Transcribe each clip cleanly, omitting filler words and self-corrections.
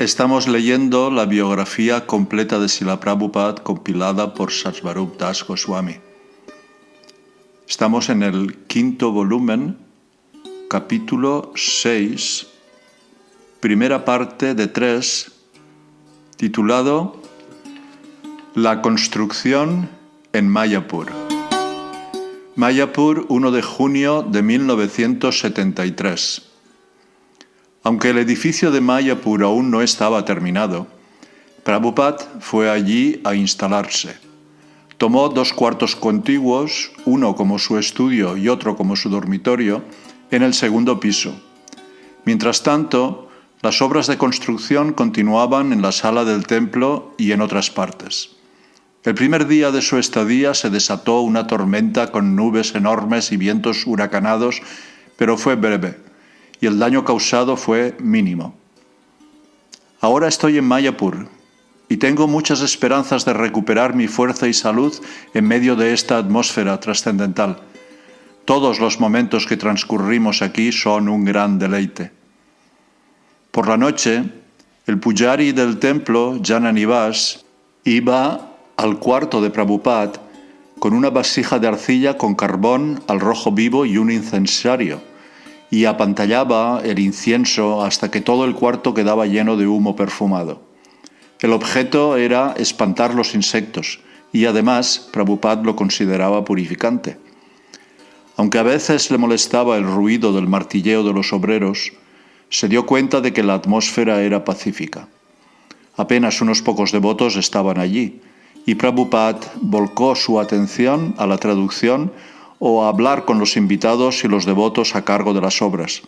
Estamos leyendo la biografía completa de Srila Prabhupada compilada por Satsvarup Das Goswami. Estamos en el 5º volumen, capítulo 6, primera parte de 3, titulado La construcción en Mayapur. Mayapur, 1 de junio de 1973. Aunque el edificio de Mayapur aún no estaba terminado, Prabhupada fue allí a instalarse. Tomó 2 cuartos contiguos, uno como su estudio y otro como su dormitorio, en el 2º piso. Mientras tanto, las obras de construcción continuaban en la sala del templo y en otras partes. El primer día de su estadía se desató una tormenta con nubes enormes y vientos huracanados, pero fue breve, y el daño causado fue mínimo. Ahora estoy en Mayapur y tengo muchas esperanzas de recuperar mi fuerza y salud en medio de esta atmósfera trascendental. Todos los momentos que transcurrimos aquí son un gran deleite. Por la noche, el pujari del templo, Jananivas, iba al cuarto de Prabhupada con una vasija de arcilla con carbón al rojo vivo y un incensario, y apantallaba el incienso hasta que todo el cuarto quedaba lleno de humo perfumado. El objeto era espantar los insectos, y además Prabhupada lo consideraba purificante. Aunque a veces le molestaba el ruido del martilleo de los obreros, se dio cuenta de que la atmósfera era pacífica. Apenas unos pocos devotos estaban allí, y Prabhupada volcó su atención a la traducción o a hablar con los invitados y los devotos a cargo de las obras.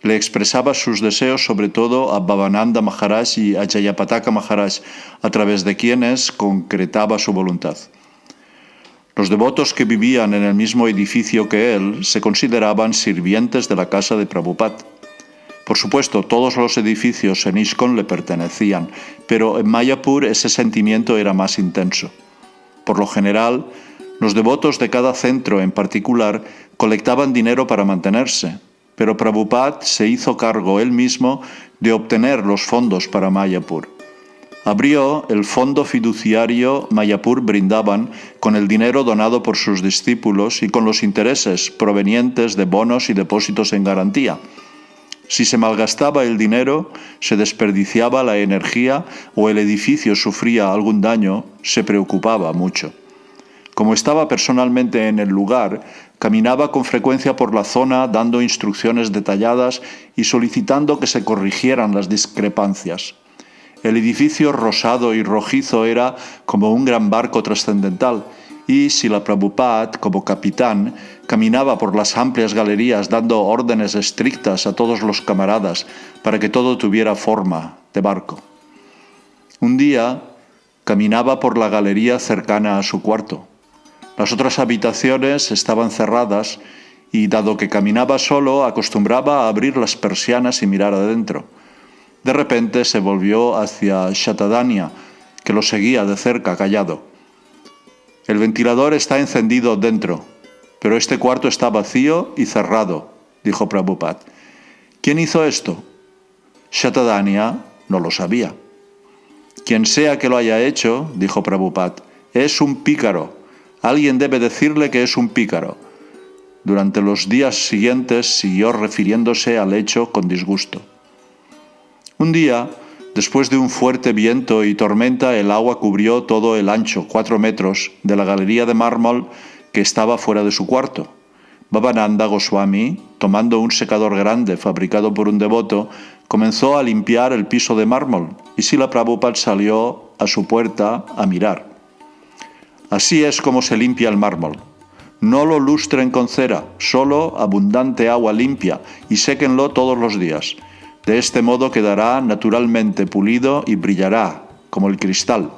Le expresaba sus deseos sobre todo a Bhavananda Maharaj y a Jayapataka Maharaj, a través de quienes concretaba su voluntad. Los devotos que vivían en el mismo edificio que él se consideraban sirvientes de la casa de Prabhupada. Por supuesto, todos los edificios en ISKCON le pertenecían, pero en Mayapur ese sentimiento era más intenso. Por lo general, los devotos de cada centro en particular colectaban dinero para mantenerse, pero Prabhupada se hizo cargo él mismo de obtener los fondos para Mayapur. Abrió el fondo fiduciario Mayapur Brindavan con el dinero donado por sus discípulos y con los intereses provenientes de bonos y depósitos en garantía. Si se malgastaba el dinero, se desperdiciaba la energía o el edificio sufría algún daño, se preocupaba mucho. Como estaba personalmente en el lugar, caminaba con frecuencia por la zona dando instrucciones detalladas y solicitando que se corrigieran las discrepancias. El edificio rosado y rojizo era como un gran barco trascendental y Srila Prabhupada, como capitán, caminaba por las amplias galerías dando órdenes estrictas a todos los camaradas para que todo tuviera forma de barco. Un día caminaba por la galería cercana a su cuarto. Las otras habitaciones estaban cerradas y, dado que caminaba solo, acostumbraba a abrir las persianas y mirar adentro. De repente se volvió hacia Shatadanya, que lo seguía de cerca, callado. «El ventilador está encendido dentro, pero este cuarto está vacío y cerrado», dijo Prabhupada. «¿Quién hizo esto?» Shatadanya no lo sabía. «Quien sea que lo haya hecho», dijo Prabhupada, «es un pícaro. Alguien debe decirle que es un pícaro». Durante los días siguientes siguió refiriéndose al hecho con disgusto. Un día, después de un fuerte viento y tormenta, el agua cubrió todo el ancho, 4 metros, de la galería de mármol que estaba fuera de su cuarto. Bhavananda Goswami, tomando un secador grande fabricado por un devoto, comenzó a limpiar el piso de mármol y Srila Prabhupada salió a su puerta a mirar. Así es como se limpia el mármol. No lo lustren con cera, solo abundante agua limpia y séquenlo todos los días. De este modo quedará naturalmente pulido y brillará como el cristal.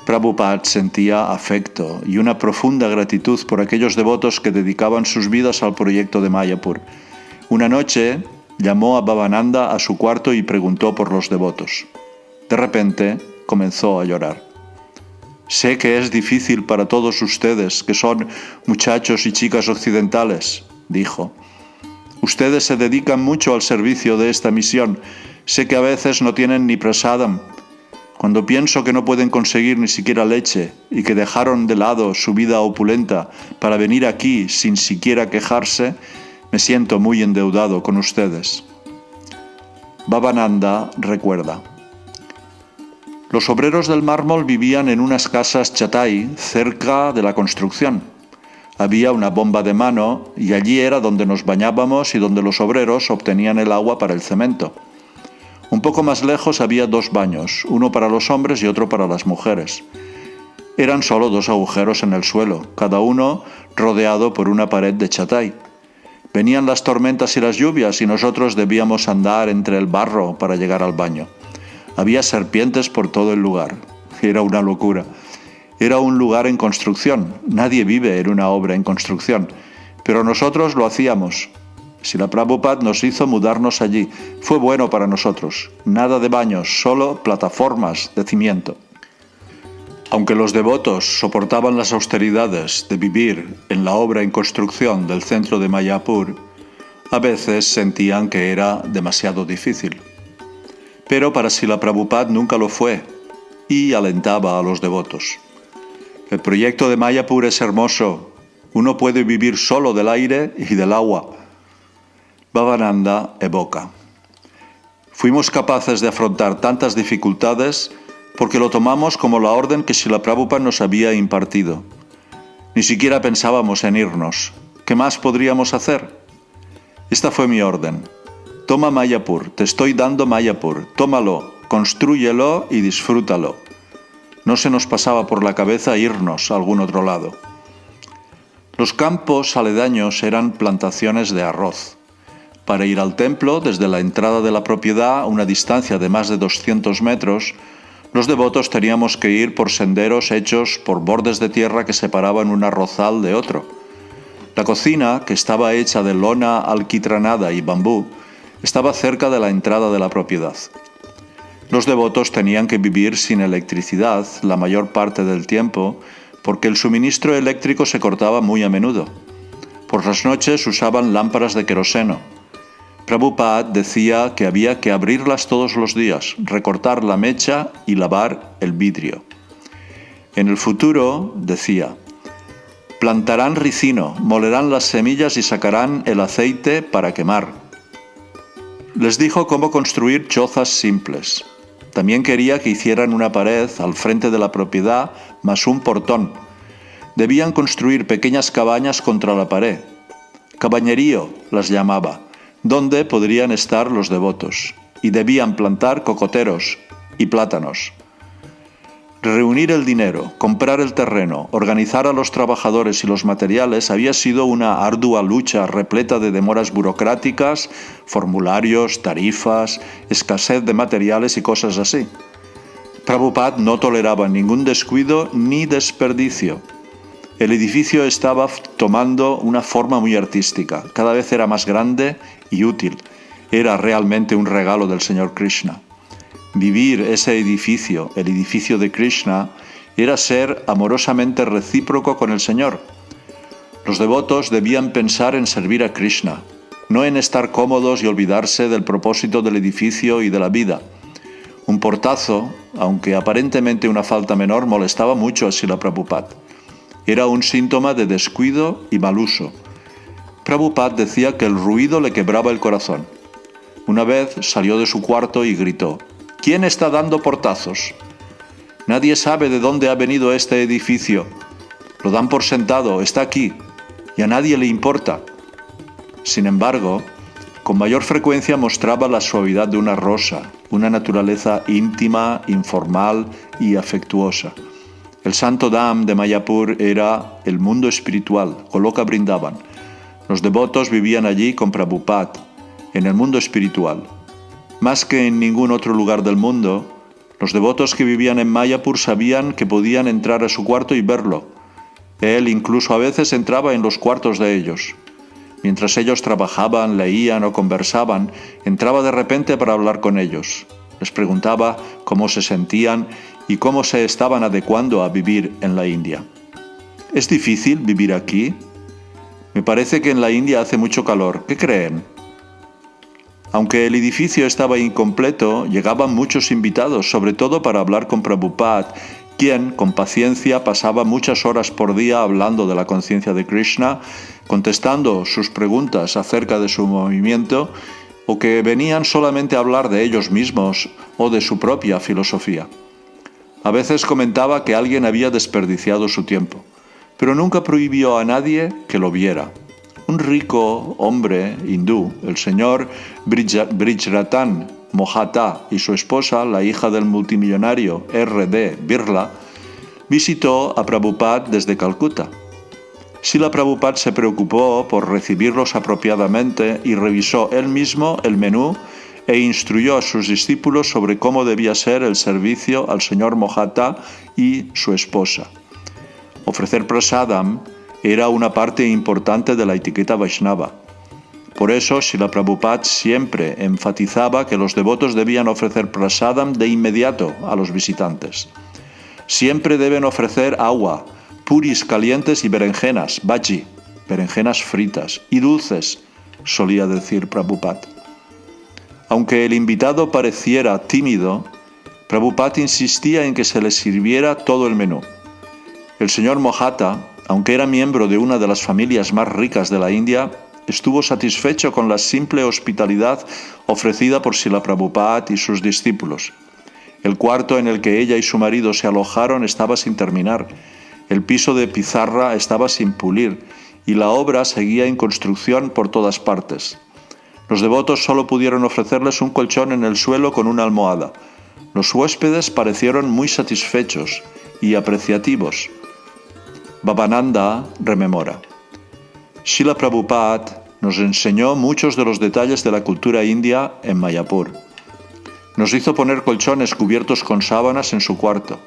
Prabhupada sentía afecto y una profunda gratitud por aquellos devotos que dedicaban sus vidas al proyecto de Mayapur. Una noche llamó a Bhavananda a su cuarto y preguntó por los devotos. De repente comenzó a llorar. «Sé que es difícil para todos ustedes, que son muchachos y chicas occidentales», dijo. «Ustedes se dedican mucho al servicio de esta misión. Sé que a veces no tienen ni prasadam. Cuando pienso que no pueden conseguir ni siquiera leche y que dejaron de lado su vida opulenta para venir aquí sin siquiera quejarse, me siento muy endeudado con ustedes. Bhavananda recuerda: los obreros del mármol vivían en unas casas chatai cerca de la construcción. Había una bomba de mano y allí era donde nos bañábamos y donde los obreros obtenían el agua para el cemento. Un poco más lejos había 2 baños, uno para los hombres y otro para las mujeres. Eran solo 2 agujeros en el suelo, cada uno rodeado por una pared de chatai. Venían las tormentas y las lluvias y nosotros debíamos andar entre el barro para llegar al baño. Había serpientes por todo el lugar. Era una locura. Era un lugar en construcción. Nadie vive en una obra en construcción, pero nosotros lo hacíamos. Srila Prabhupada nos hizo mudarnos allí. Fue bueno para nosotros. Nada de baños, solo plataformas de cimiento. Aunque los devotos soportaban las austeridades de vivir en la obra en construcción del centro de Mayapur, a veces sentían que era demasiado difícil. Pero para Srila Prabhupada nunca lo fue y alentaba a los devotos. El proyecto de Mayapur es hermoso. Uno puede vivir solo del aire y del agua. Bhavananda evoca: fuimos capaces de afrontar tantas dificultades porque lo tomamos como la orden que Srila Prabhupada nos había impartido. Ni siquiera pensábamos en irnos. ¿Qué más podríamos hacer? Esta fue mi orden. Toma Mayapur, te estoy dando Mayapur, tómalo, constrúyelo y disfrútalo. No se nos pasaba por la cabeza irnos a algún otro lado. Los campos aledaños eran plantaciones de arroz. Para ir al templo, desde la entrada de la propiedad, a una distancia de más de 200 metros, los devotos teníamos que ir por senderos hechos por bordes de tierra que separaban un arrozal de otro. La cocina, que estaba hecha de lona alquitranada y bambú, estaba cerca de la entrada de la propiedad. Los devotos tenían que vivir sin electricidad la mayor parte del tiempo porque el suministro eléctrico se cortaba muy a menudo. Por las noches usaban lámparas de queroseno. Prabhupada decía que había que abrirlas todos los días, recortar la mecha y lavar el vidrio. En el futuro, decía, plantarán ricino, molerán las semillas y sacarán el aceite para quemar. Les dijo cómo construir chozas simples. También quería que hicieran una pared al frente de la propiedad más un portón. Debían construir pequeñas cabañas contra la pared. Cabañerío las llamaba, donde podrían estar los devotos, y debían plantar cocoteros y plátanos. Reunir el dinero, comprar el terreno, organizar a los trabajadores y los materiales había sido una ardua lucha repleta de demoras burocráticas, formularios, tarifas, escasez de materiales y cosas así. Prabhupada no toleraba ningún descuido ni desperdicio. El edificio estaba tomando una forma muy artística, cada vez era más grande y útil. Era realmente un regalo del Señor Krishna. Vivir ese edificio, el edificio de Krishna, era ser amorosamente recíproco con el Señor. Los devotos debían pensar en servir a Krishna, no en estar cómodos y olvidarse del propósito del edificio y de la vida. Un portazo, aunque aparentemente una falta menor, molestaba mucho a Srila Prabhupada. Era un síntoma de descuido y mal uso. Prabhupada decía que el ruido le quebraba el corazón. Una vez salió de su cuarto y gritó: ¿quién está dando portazos? Nadie sabe de dónde ha venido este edificio. Lo dan por sentado, está aquí, y a nadie le importa. Sin embargo, con mayor frecuencia mostraba la suavidad de una rosa, una naturaleza íntima, informal y afectuosa. El Santo Dham de Mayapur era el mundo espiritual, Goloka Vrindavan. Los devotos vivían allí con Prabhupada, en el mundo espiritual. Más que en ningún otro lugar del mundo, los devotos que vivían en Mayapur sabían que podían entrar a su cuarto y verlo. Él incluso a veces entraba en los cuartos de ellos. Mientras ellos trabajaban, leían o conversaban, entraba de repente para hablar con ellos. Les preguntaba cómo se sentían y cómo se estaban adecuando a vivir en la India. ¿Es difícil vivir aquí? Me parece que en la India hace mucho calor. ¿Qué creen? Aunque el edificio estaba incompleto, llegaban muchos invitados, sobre todo para hablar con Prabhupada, quien, con paciencia, pasaba muchas horas por día hablando de la conciencia de Krishna, contestando sus preguntas acerca de su movimiento, o que venían solamente a hablar de ellos mismos o de su propia filosofía. A veces comentaba que alguien había desperdiciado su tiempo, pero nunca prohibió a nadie que lo viera. Un rico hombre hindú, el señor Brijratan Mohata, y su esposa, la hija del multimillonario R.D. Birla, visitó a Prabhupada desde Calcuta. Srila Prabhupada se preocupó por recibirlos apropiadamente y revisó él mismo el menú e instruyó a sus discípulos sobre cómo debía ser el servicio al señor Mohata y su esposa. Ofrecer prasadam era una parte importante de la etiqueta Vaishnava. Por eso, Srila Prabhupada siempre enfatizaba que los devotos debían ofrecer prasadam de inmediato a los visitantes. Siempre deben ofrecer agua, puris calientes y berenjenas, bhaji, berenjenas fritas, y dulces, solía decir Prabhupada. Aunque el invitado pareciera tímido, Prabhupada insistía en que se le sirviera todo el menú. El señor Mohata, aunque era miembro de una de las familias más ricas de la India, estuvo satisfecho con la simple hospitalidad ofrecida por Srila Prabhupada y sus discípulos. El cuarto en el que ella y su marido se alojaron estaba sin terminar, el piso de pizarra estaba sin pulir y la obra seguía en construcción por todas partes. Los devotos solo pudieron ofrecerles un colchón en el suelo con una almohada. Los huéspedes parecieron muy satisfechos y apreciativos. Bhavananda rememora: Srila Prabhupada nos enseñó muchos de los detalles de la cultura india en Mayapur. Nos hizo poner colchones cubiertos con sábanas en su cuarto.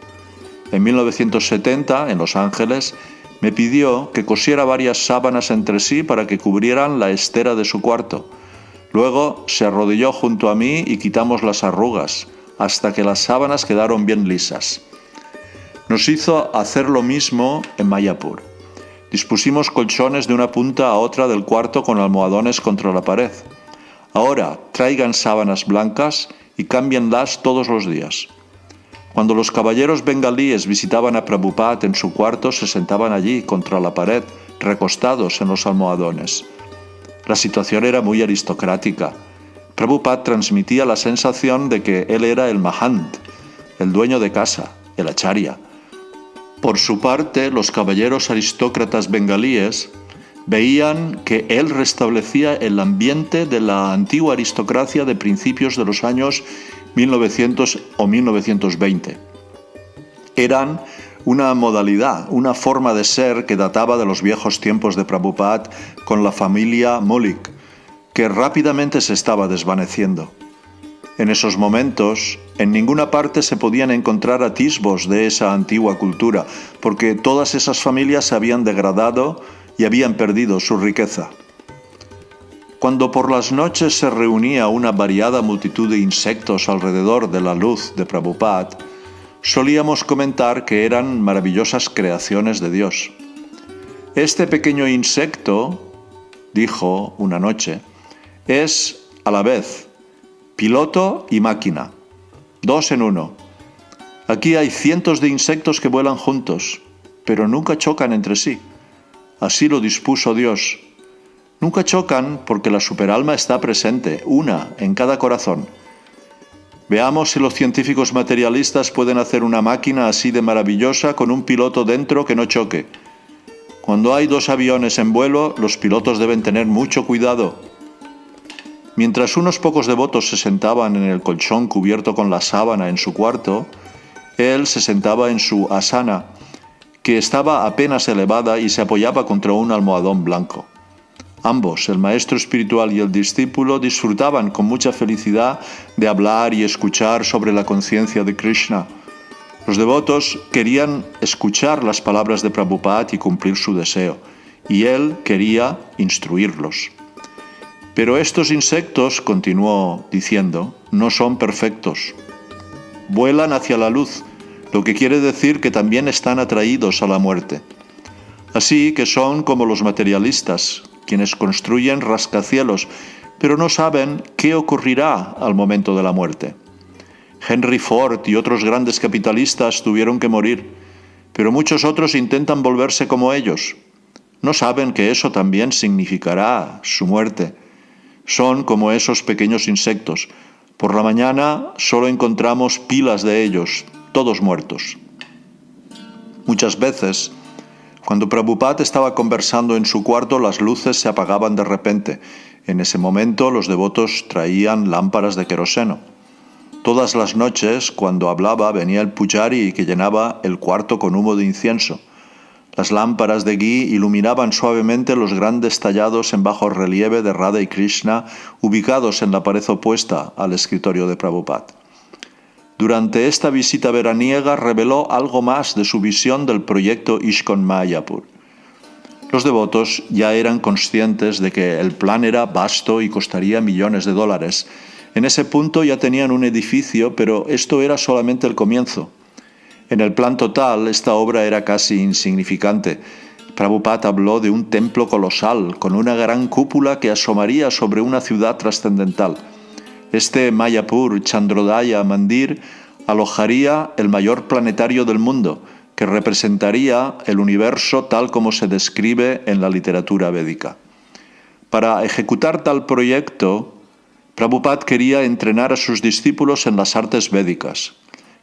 En 1970, en Los Ángeles, me pidió que cosiera varias sábanas entre sí para que cubrieran la estera de su cuarto. Luego se arrodilló junto a mí y quitamos las arrugas, hasta que las sábanas quedaron bien lisas. Nos hizo hacer lo mismo en Mayapur. Dispusimos colchones de una punta a otra del cuarto con almohadones contra la pared. Ahora traigan sábanas blancas y cámbienlas todos los días. Cuando los caballeros bengalíes visitaban a Prabhupada en su cuarto, se sentaban allí, contra la pared, recostados en los almohadones. La situación era muy aristocrática. Prabhupada transmitía la sensación de que él era el Mahant, el dueño de casa, el acharya. Por su parte, los caballeros aristócratas bengalíes veían que él restablecía el ambiente de la antigua aristocracia de principios de los años 1900 o 1920. Eran una modalidad, una forma de ser que databa de los viejos tiempos de Prabhupada con la familia Maulik, que rápidamente se estaba desvaneciendo. En esos momentos, en ninguna parte se podían encontrar atisbos de esa antigua cultura, porque todas esas familias se habían degradado y habían perdido su riqueza. Cuando por las noches se reunía una variada multitud de insectos alrededor de la luz de Prabhupada, solíamos comentar que eran maravillosas creaciones de Dios. Este pequeño insecto, dijo una noche, es a la vez piloto y máquina, dos en uno. Aquí hay cientos de insectos que vuelan juntos, pero nunca chocan entre sí. Así lo dispuso Dios. Nunca chocan porque la superalma está presente, una en cada corazón. Veamos si los científicos materialistas pueden hacer una máquina así de maravillosa con un piloto dentro que no choque. Cuando hay dos aviones en vuelo, los pilotos deben tener mucho cuidado. Mientras unos pocos devotos se sentaban en el colchón cubierto con la sábana en su cuarto, él se sentaba en su asana, que estaba apenas elevada y se apoyaba contra un almohadón blanco. Ambos, el maestro espiritual y el discípulo, disfrutaban con mucha felicidad de hablar y escuchar sobre la conciencia de Krishna. Los devotos querían escuchar las palabras de Prabhupada y cumplir su deseo, y él quería instruirlos. Pero estos insectos, continuó diciendo, no son perfectos. Vuelan hacia la luz, lo que quiere decir que también están atraídos a la muerte. Así que son como los materialistas, quienes construyen rascacielos, pero no saben qué ocurrirá al momento de la muerte. Henry Ford y otros grandes capitalistas tuvieron que morir, pero muchos otros intentan volverse como ellos. No saben que eso también significará su muerte. Son como esos pequeños insectos. Por la mañana solo encontramos pilas de ellos, todos muertos. Muchas veces, cuando Prabhupada estaba conversando en su cuarto, las luces se apagaban de repente. En ese momento los devotos traían lámparas de queroseno. Todas las noches, cuando hablaba, venía el pujari que llenaba el cuarto con humo de incienso. Las lámparas de ghee iluminaban suavemente los grandes tallados en bajo relieve de Radha y Krishna ubicados en la pared opuesta al escritorio de Prabhupada. Durante esta visita veraniega reveló algo más de su visión del proyecto ISKCON Mayapur. Los devotos ya eran conscientes de que el plan era vasto y costaría millones de dólares. En ese punto ya tenían un edificio, pero esto era solamente el comienzo. En el plan total, esta obra era casi insignificante. Prabhupada habló de un templo colosal, con una gran cúpula que asomaría sobre una ciudad trascendental. Este Mayapur Chandrodaya Mandir alojaría el mayor planetario del mundo, que representaría el universo tal como se describe en la literatura védica. Para ejecutar tal proyecto, Prabhupada quería entrenar a sus discípulos en las artes védicas,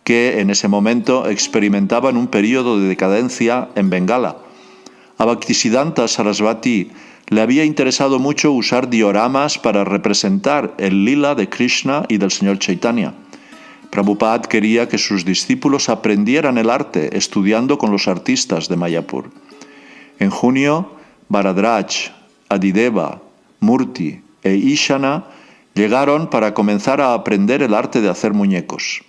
que en ese momento experimentaban un periodo de decadencia en Bengala. A Bhaktisiddhanta Sarasvati le había interesado mucho usar dioramas para representar el lila de Krishna y del Señor Chaitanya. Prabhupada quería que sus discípulos aprendieran el arte estudiando con los artistas de Mayapur. En junio, Bharadraj, Adideva, Murti e Ishana llegaron para comenzar a aprender el arte de hacer muñecos.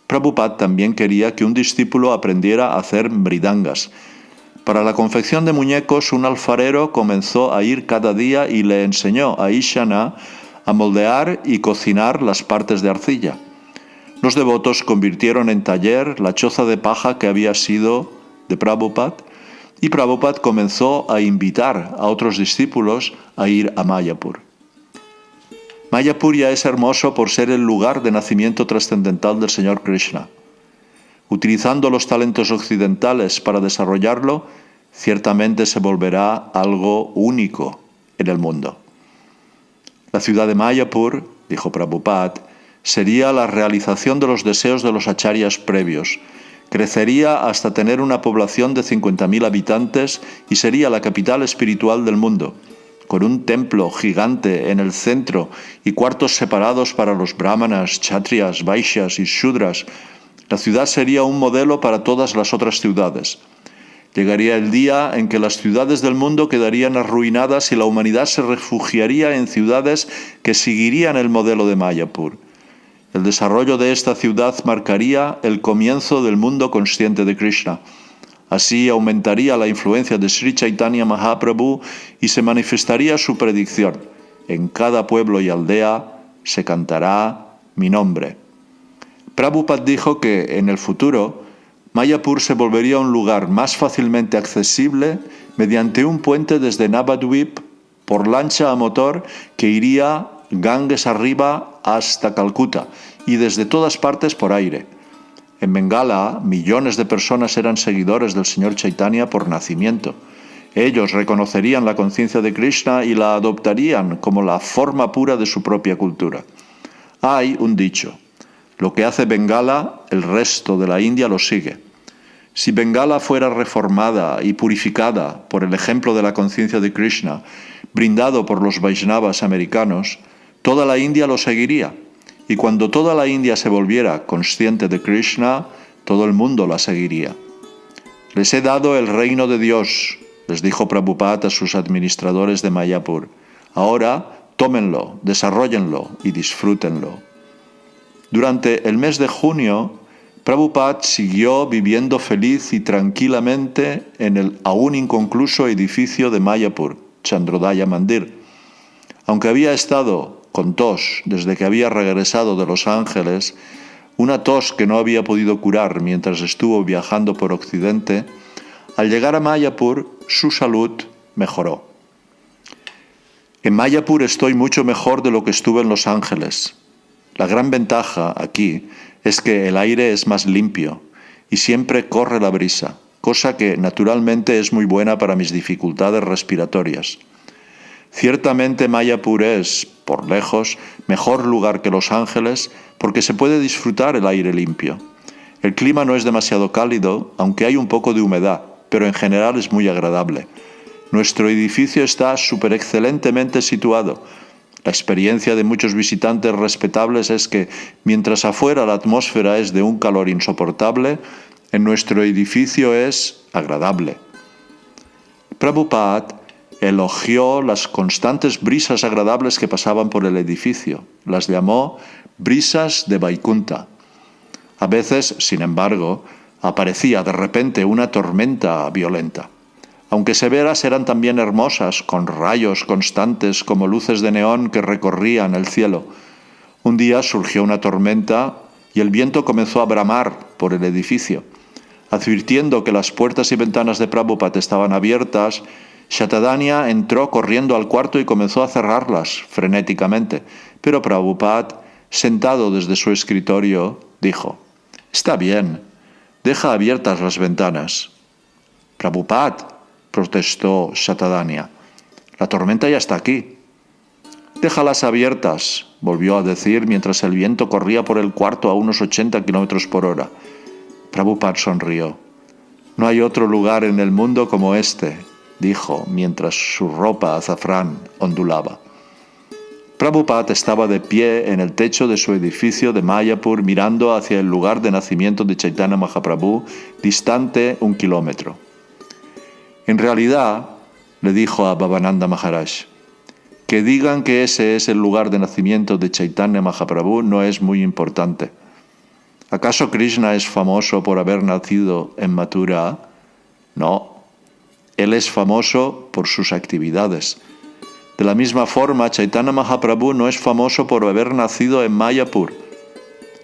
Prabhupada también quería que un discípulo aprendiera a hacer mridangas. Para la confección de muñecos, un alfarero comenzó a ir cada día y le enseñó a Ishana a moldear y cocinar las partes de arcilla. Los devotos convirtieron en taller la choza de paja que había sido de Prabhupada, y Prabhupada comenzó a invitar a otros discípulos a ir a Mayapur. Mayapur ya es hermoso por ser el lugar de nacimiento trascendental del Señor Krishna. Utilizando los talentos occidentales para desarrollarlo, ciertamente se volverá algo único en el mundo. La ciudad de Mayapur, dijo Prabhupada, sería la realización de los deseos de los acharyas previos. Crecería hasta tener una población de 50.000 habitantes y sería la capital espiritual del mundo, con un templo gigante en el centro y cuartos separados para los brahmanas, kshatriyas, vaishyas y shudras. La ciudad sería un modelo para todas las otras ciudades. Llegaría el día en que las ciudades del mundo quedarían arruinadas y la humanidad se refugiaría en ciudades que seguirían el modelo de Mayapur. El desarrollo de esta ciudad marcaría el comienzo del mundo consciente de Krishna. Así aumentaría la influencia de Sri Chaitanya Mahaprabhu y se manifestaría su predicción: en cada pueblo y aldea se cantará mi nombre. Prabhupada dijo que en el futuro Mayapur se volvería un lugar más fácilmente accesible mediante un puente desde Navadvip por lancha a motor que iría Ganges arriba hasta Calcuta y desde todas partes por aire. En Bengala, millones de personas eran seguidores del Señor Chaitanya por nacimiento. Ellos reconocerían la conciencia de Krishna y la adoptarían como la forma pura de su propia cultura. Hay un dicho: lo que hace Bengala, el resto de la India lo sigue. Si Bengala fuera reformada y purificada por el ejemplo de la conciencia de Krishna, brindado por los Vaishnavas americanos, toda la India lo seguiría. Y cuando toda la India se volviera consciente de Krishna, todo el mundo la seguiría. Les he dado el reino de Dios, les dijo Prabhupada a sus administradores de Mayapur. Ahora, tómenlo, desarróllenlo y disfrútenlo. Durante el mes de junio, Prabhupada siguió viviendo feliz y tranquilamente en el aún inconcluso edificio de Mayapur, Chandrodaya Mandir. Aunque había estado con tos desde que había regresado de Los Ángeles, una tos que no había podido curar mientras estuvo viajando por Occidente, al llegar a Mayapur su salud mejoró. En Mayapur estoy mucho mejor de lo que estuve en Los Ángeles. La gran ventaja aquí es que el aire es más limpio y siempre corre la brisa, cosa que naturalmente es muy buena para mis dificultades respiratorias. Ciertamente Mayapur es, por lejos, mejor lugar que Los Ángeles porque se puede disfrutar el aire limpio. El clima no es demasiado cálido, aunque hay un poco de humedad, pero en general es muy agradable. Nuestro edificio está súper excelentemente situado. La experiencia de muchos visitantes respetables es que, mientras afuera la atmósfera es de un calor insoportable, en nuestro edificio es agradable. Prabhupada elogió las constantes brisas agradables que pasaban por el edificio. Las llamó brisas de Vaikunta. A veces, sin embargo, aparecía de repente una tormenta violenta. Aunque severas, eran también hermosas, con rayos constantes como luces de neón que recorrían el cielo. Un día surgió una tormenta y el viento comenzó a bramar por el edificio. Advirtiendo que las puertas y ventanas de Prabhupada estaban abiertas, Shatadanya entró corriendo al cuarto y comenzó a cerrarlas frenéticamente. Pero Prabhupada, sentado desde su escritorio, dijo: «Está bien, deja abiertas las ventanas». «Prabhupada», protestó Shatadanya, «la tormenta ya está aquí». «Déjalas abiertas», volvió a decir mientras el viento corría por el cuarto a unos 80 kilómetros por hora. Prabhupada sonrió. «No hay otro lugar en el mundo como este», dijo mientras su ropa azafrán ondulaba. Prabhupada estaba de pie en el techo de su edificio de Mayapur mirando hacia el lugar de nacimiento de Chaitanya Mahaprabhu, distante 1 kilómetro. «En realidad», le dijo a Bhavananda Maharaj, «que digan que ese es el lugar de nacimiento de Chaitanya Mahaprabhu no es muy importante. ¿Acaso Krishna es famoso por haber nacido en Mathura? No. Él es famoso por sus actividades. De la misma forma, Chaitanya Mahaprabhu no es famoso por haber nacido en Mayapur.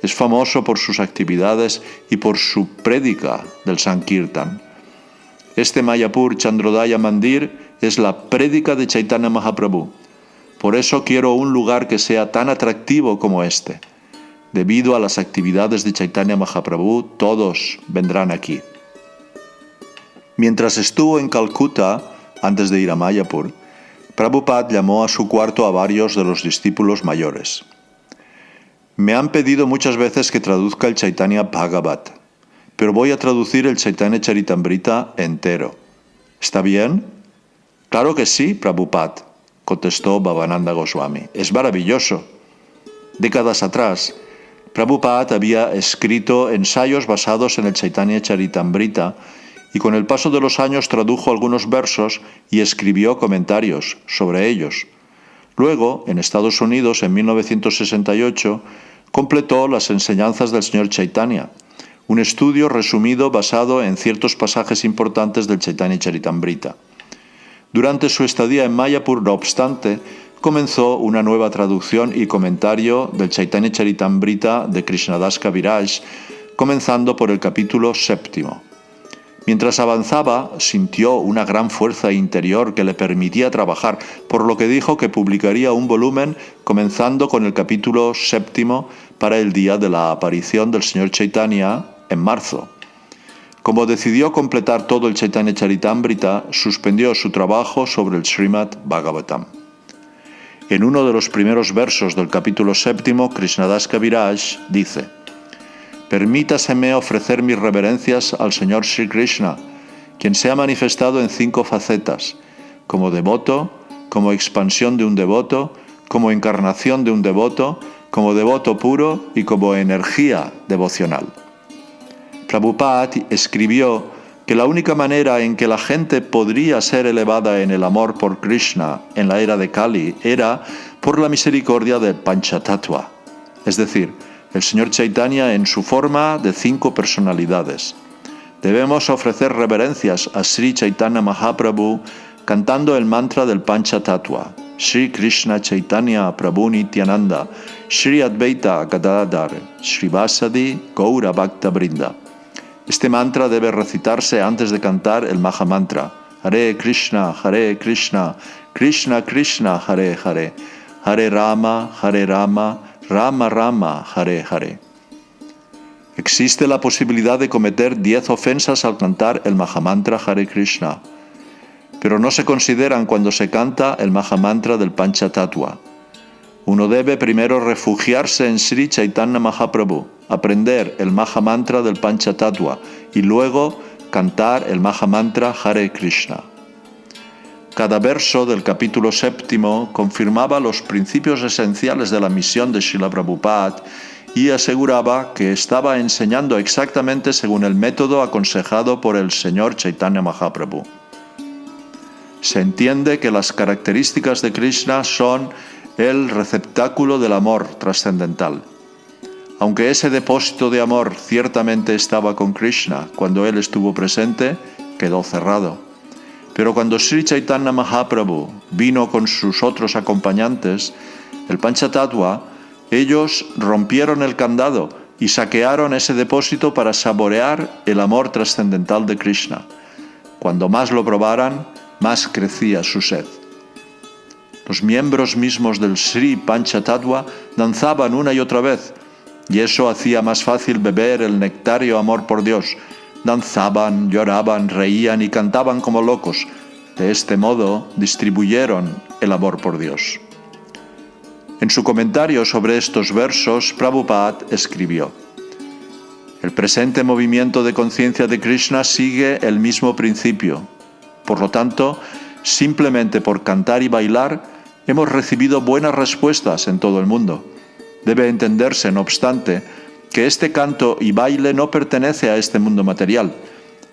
Es famoso por sus actividades y por su prédica del Sankirtan. Este Mayapur Chandrodaya Mandir es la prédica de Chaitanya Mahaprabhu. Por eso quiero un lugar que sea tan atractivo como este. Debido a las actividades de Chaitanya Mahaprabhu, todos vendrán aquí». Mientras estuvo en Calcuta, antes de ir a Mayapur, Prabhupada llamó a su cuarto a varios de los discípulos mayores. «Me han pedido muchas veces que traduzca el Chaitanya Bhagavat, pero voy a traducir el Chaitanya Charitamrita entero. ¿Está bien?» «Claro que sí, Prabhupada», contestó Bhavananda Goswami. «Es maravilloso». Décadas atrás, Prabhupada había escrito ensayos basados en el Chaitanya Charitamrita y con el paso de los años tradujo algunos versos y escribió comentarios sobre ellos. Luego, en Estados Unidos, en 1968, completó las enseñanzas del Señor Chaitanya, un estudio resumido basado en ciertos pasajes importantes del Chaitanya Charitamrita. Durante su estadía en Mayapur, no obstante, comenzó una nueva traducción y comentario del Chaitanya Charitamrita de Krishnadas Kaviraj, comenzando por el capítulo 7. Mientras avanzaba, sintió una gran fuerza interior que le permitía trabajar, por lo que dijo que publicaría un volumen comenzando con el capítulo 7 para el día de la aparición del Señor Chaitanya en marzo. Como decidió completar todo el Chaitanya Charitamrita, suspendió su trabajo sobre el Srimad Bhagavatam. En uno de los primeros versos del capítulo 7, Krishnadas Kaviraj dice: «Permítaseme ofrecer mis reverencias al Señor Sri Krishna, quien se ha manifestado en 5 facetas, como devoto, como expansión de un devoto, como encarnación de un devoto, como devoto puro y como energía devocional». Prabhupada escribió que la única manera en que la gente podría ser elevada en el amor por Krishna en la era de Kali era por la misericordia del Panchatattva, es decir, el Señor Chaitanya en su forma de 5 personalidades. Debemos ofrecer reverencias a Sri Chaitanya Mahaprabhu cantando el mantra del Panchatattva: Sri Krishna Chaitanya Prabhu Nityananda, Sri Advaita Gadadhar, Sri Vasadi Gaura Bhakta Brinda. Este mantra debe recitarse antes de cantar el Mahamantra: Hare Krishna, Krishna Krishna Hare Hare, Hare Rama, Rama Rama, Hare Hare. Existe la posibilidad de cometer 10 ofensas al cantar el Mahamantra Hare Krishna, pero no se consideran cuando se canta el Mahamantra del Panchatattva. Uno debe primero refugiarse en Sri Chaitanya Mahaprabhu, aprender el Mahamantra del Panchatattva y luego cantar el Mahamantra Hare Krishna. Cada verso del capítulo 7 confirmaba los principios esenciales de la misión de Srila Prabhupada y aseguraba que estaba enseñando exactamente según el método aconsejado por el Señor Chaitanya Mahaprabhu. Se entiende que las características de Krishna son el receptáculo del amor trascendental. Aunque ese depósito de amor ciertamente estaba con Krishna cuando él estuvo presente, quedó cerrado. Pero cuando Sri Chaitanya Mahaprabhu vino con sus otros acompañantes, el Panchatattva, ellos rompieron el candado y saquearon ese depósito para saborear el amor trascendental de Krishna. Cuando más lo probaran, más crecía su sed. Los miembros mismos del Sri Panchatattva danzaban una y otra vez, y eso hacía más fácil beber el nectario amor por Dios. Danzaban, lloraban, reían y cantaban como locos. De este modo distribuyeron el amor por Dios. En su comentario sobre estos versos, Prabhupada escribió: el presente movimiento de conciencia de Krishna sigue el mismo principio. Por lo tanto, simplemente por cantar y bailar, hemos recibido buenas respuestas en todo el mundo. Debe entenderse, no obstante, que este canto y baile no pertenece a este mundo material.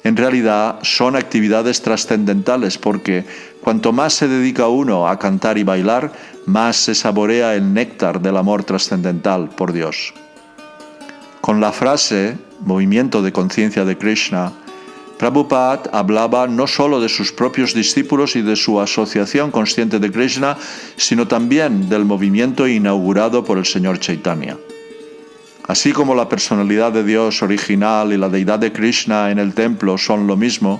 En realidad, son actividades trascendentales porque cuanto más se dedica uno a cantar y bailar, más se saborea el néctar del amor trascendental por Dios. Con la frase movimiento de conciencia de Krishna, Prabhupada hablaba no solo de sus propios discípulos y de su asociación consciente de Krishna, sino también del movimiento inaugurado por el Señor Chaitanya. Así como la personalidad de Dios original y la deidad de Krishna en el templo son lo mismo,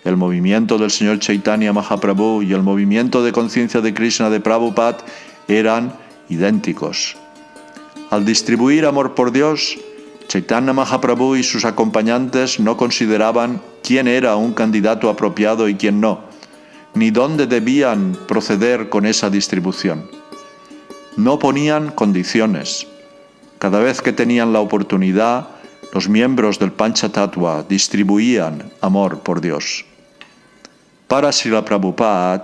el movimiento del Señor Chaitanya Mahaprabhu y el movimiento de conciencia de Krishna de Prabhupada eran idénticos. Al distribuir amor por Dios, Chaitanya Mahaprabhu y sus acompañantes no consideraban quién era un candidato apropiado y quién no, ni dónde debían proceder con esa distribución. No ponían condiciones. Cada vez que tenían la oportunidad, los miembros del Panchatattva distribuían amor por Dios. Para Srila Prabhupada,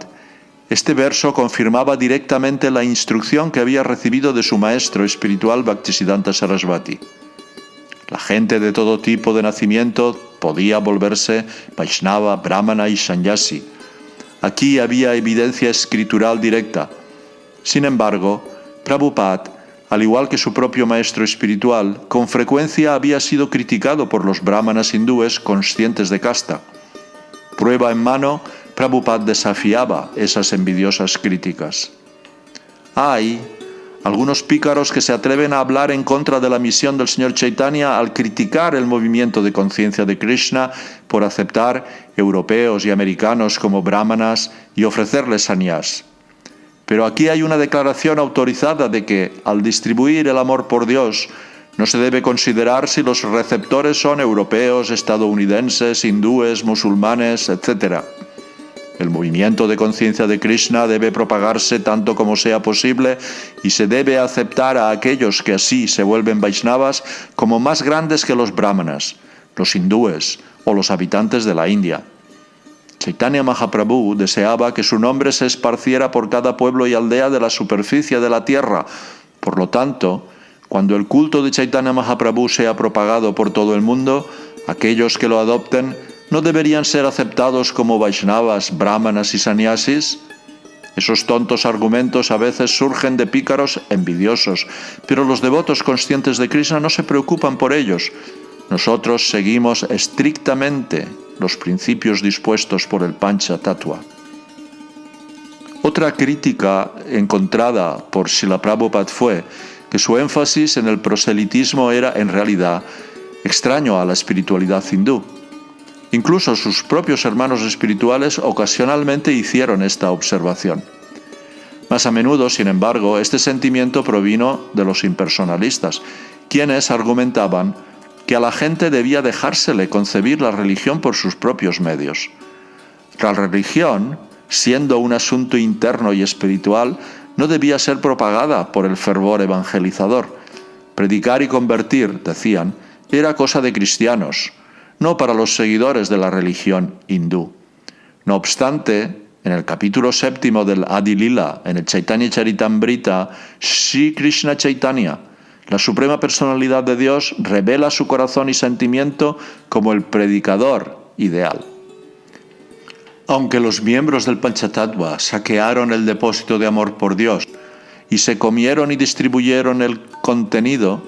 este verso confirmaba directamente la instrucción que había recibido de su maestro espiritual Bhaktisiddhanta Sarasvati. La gente de todo tipo de nacimiento podía volverse Vaishnava, Brahmana y Sannyasi. Aquí había evidencia escritural directa. Sin embargo, Prabhupada, al igual que su propio maestro espiritual, con frecuencia había sido criticado por los brahmanas hindúes conscientes de casta. Prueba en mano, Prabhupada desafiaba esas envidiosas críticas. Hay algunos pícaros que se atreven a hablar en contra de la misión del Señor Chaitanya al criticar el movimiento de conciencia de Krishna por aceptar europeos y americanos como brahmanas y ofrecerles sannyas. Pero aquí hay una declaración autorizada de que, al distribuir el amor por Dios, no se debe considerar si los receptores son europeos, estadounidenses, hindúes, musulmanes, etc. El movimiento de conciencia de Krishna debe propagarse tanto como sea posible y se debe aceptar a aquellos que así se vuelven Vaishnavas como más grandes que los brahmanas, los hindúes o los habitantes de la India. Chaitanya Mahaprabhu deseaba que su nombre se esparciera por cada pueblo y aldea de la superficie de la tierra. Por lo tanto, cuando el culto de Chaitanya Mahaprabhu sea propagado por todo el mundo, aquellos que lo adopten no deberían ser aceptados como Vaishnavas, brahmanas y sannyasis. Esos tontos argumentos a veces surgen de pícaros envidiosos, pero los devotos conscientes de Krishna no se preocupan por ellos. Nosotros seguimos estrictamente los principios dispuestos por el Panchatattva. Otra crítica encontrada por Srila Prabhupada fue que su énfasis en el proselitismo era en realidad extraño a la espiritualidad hindú. Incluso sus propios hermanos espirituales ocasionalmente hicieron esta observación. Más a menudo, sin embargo, este sentimiento provino de los impersonalistas, quienes argumentaban que a la gente debía dejársele concebir la religión por sus propios medios. La religión, siendo un asunto interno y espiritual, no debía ser propagada por el fervor evangelizador. Predicar y convertir, decían, era cosa de cristianos, no para los seguidores de la religión hindú. No obstante, en el capítulo 7 del Adi Lila, en el Chaitanya Charitamrita, Sri Krishna Chaitanya, la suprema personalidad de Dios, revela su corazón y sentimiento como el predicador ideal. Aunque los miembros del Panchatattva saquearon el depósito de amor por Dios y se comieron y distribuyeron el contenido,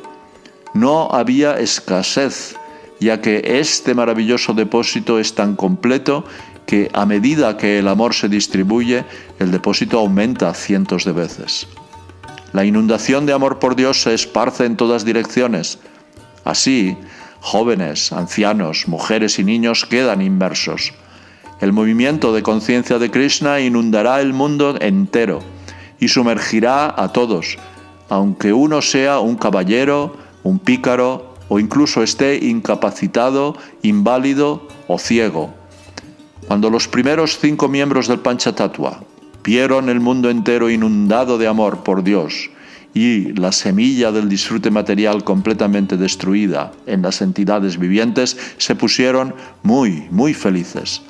no había escasez, ya que este maravilloso depósito es tan completo que a medida que el amor se distribuye, el depósito aumenta cientos de veces. La inundación de amor por Dios se esparce en todas direcciones. Así, jóvenes, ancianos, mujeres y niños quedan inmersos. El movimiento de conciencia de Krishna inundará el mundo entero y sumergirá a todos, aunque uno sea un caballero, un pícaro o incluso esté incapacitado, inválido o ciego. Cuando los primeros 5 miembros del Panchatattva vieron el mundo entero inundado de amor por Dios y la semilla del disfrute material completamente destruida en las entidades vivientes, se pusieron muy felices.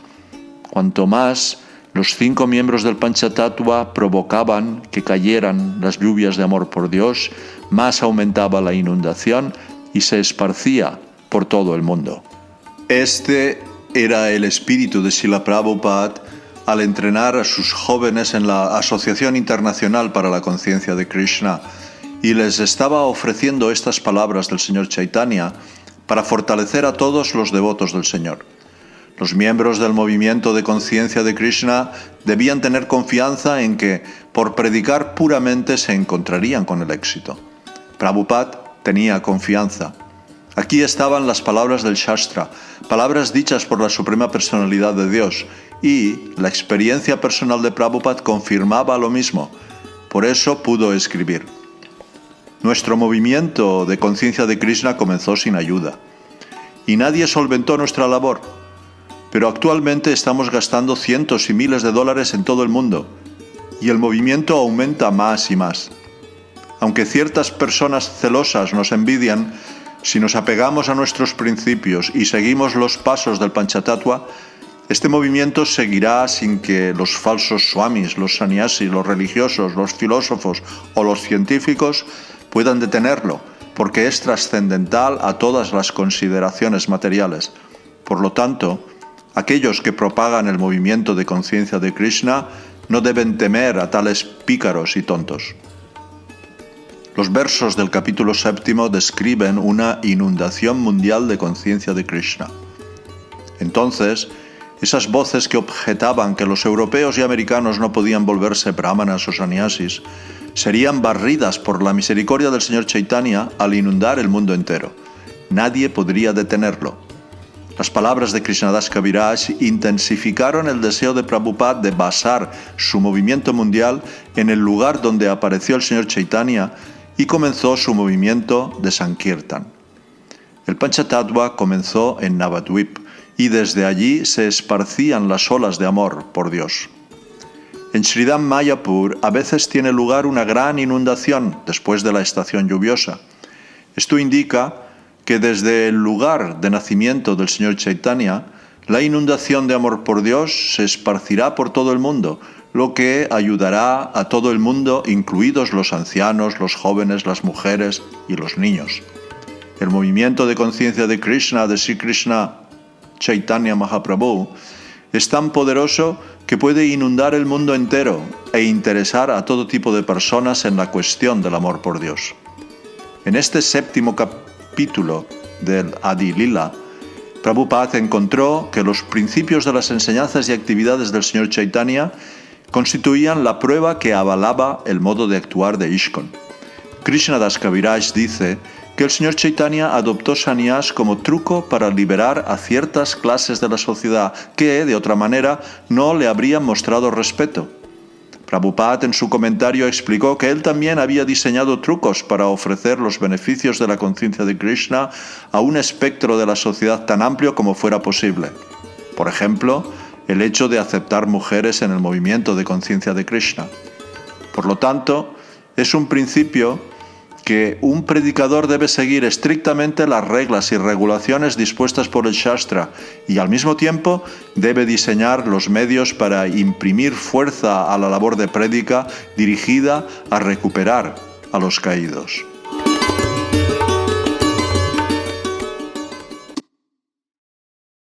Cuanto más los 5 miembros del Panchatattva provocaban que cayeran las lluvias de amor por Dios, más aumentaba la inundación y se esparcía por todo el mundo. Este era el espíritu de Srila Prabhupada al entrenar a sus jóvenes en la Asociación Internacional para la Conciencia de Krishna y les estaba ofreciendo estas palabras del Señor Chaitanya para fortalecer a todos los devotos del Señor. Los miembros del movimiento de conciencia de Krishna debían tener confianza en que, por predicar puramente, se encontrarían con el éxito. Prabhupada tenía confianza. Aquí estaban las palabras del Shastra, palabras dichas por la Suprema Personalidad de Dios, y la experiencia personal de Prabhupada confirmaba lo mismo. Por eso pudo escribir. Nuestro movimiento de conciencia de Krishna comenzó sin ayuda, y nadie solventó nuestra labor. Pero actualmente estamos gastando cientos y miles de dólares en todo el mundo, y el movimiento aumenta más y más. Aunque ciertas personas celosas nos envidian, si nos apegamos a nuestros principios y seguimos los pasos del Panchatattva, este movimiento seguirá sin que los falsos swamis, los sannyasis, los religiosos, los filósofos o los científicos puedan detenerlo, porque es trascendental a todas las consideraciones materiales. Por lo tanto, aquellos que propagan el movimiento de conciencia de Krishna no deben temer a tales pícaros y tontos. Los versos del capítulo 7 describen una inundación mundial de conciencia de Krishna. Entonces, esas voces que objetaban que los europeos y americanos no podían volverse brahmanas o sannyasis, serían barridas por la misericordia del Señor Chaitanya al inundar el mundo entero. Nadie podría detenerlo. Las palabras de Krishnadas Kaviraj intensificaron el deseo de Prabhupada de basar su movimiento mundial en el lugar donde apareció el Señor Chaitanya y comenzó su movimiento de Sankirtan. El Panchatattva comenzó en Navadvip y desde allí se esparcían las olas de amor por Dios. En Sridham Mayapur a veces tiene lugar una gran inundación después de la estación lluviosa. Esto indica que desde el lugar de nacimiento del Señor Chaitanya, la inundación de amor por Dios se esparcirá por todo el mundo, lo que ayudará a todo el mundo, incluidos los ancianos, los jóvenes, las mujeres y los niños. El movimiento de conciencia de Krishna, de Sri Krishna Chaitanya Mahaprabhu, es tan poderoso que puede inundar el mundo entero e interesar a todo tipo de personas en la cuestión del amor por Dios. En este 7º capítulo del Adi Lila, Prabhupada encontró que los principios de las enseñanzas y actividades del Señor Chaitanya constituían la prueba que avalaba el modo de actuar de ISKCON. Krishnadas Kaviraj dice que el señor Chaitanya adoptó sannyas como truco para liberar a ciertas clases de la sociedad que, de otra manera, no le habrían mostrado respeto. Prabhupada en su comentario explicó que él también había diseñado trucos para ofrecer los beneficios de la conciencia de Krishna a un espectro de la sociedad tan amplio como fuera posible. Por ejemplo, el hecho de aceptar mujeres en el movimiento de conciencia de Krishna. Por lo tanto, es un principio que un predicador debe seguir estrictamente las reglas y regulaciones dispuestas por el Shastra y al mismo tiempo debe diseñar los medios para imprimir fuerza a la labor de prédica dirigida a recuperar a los caídos.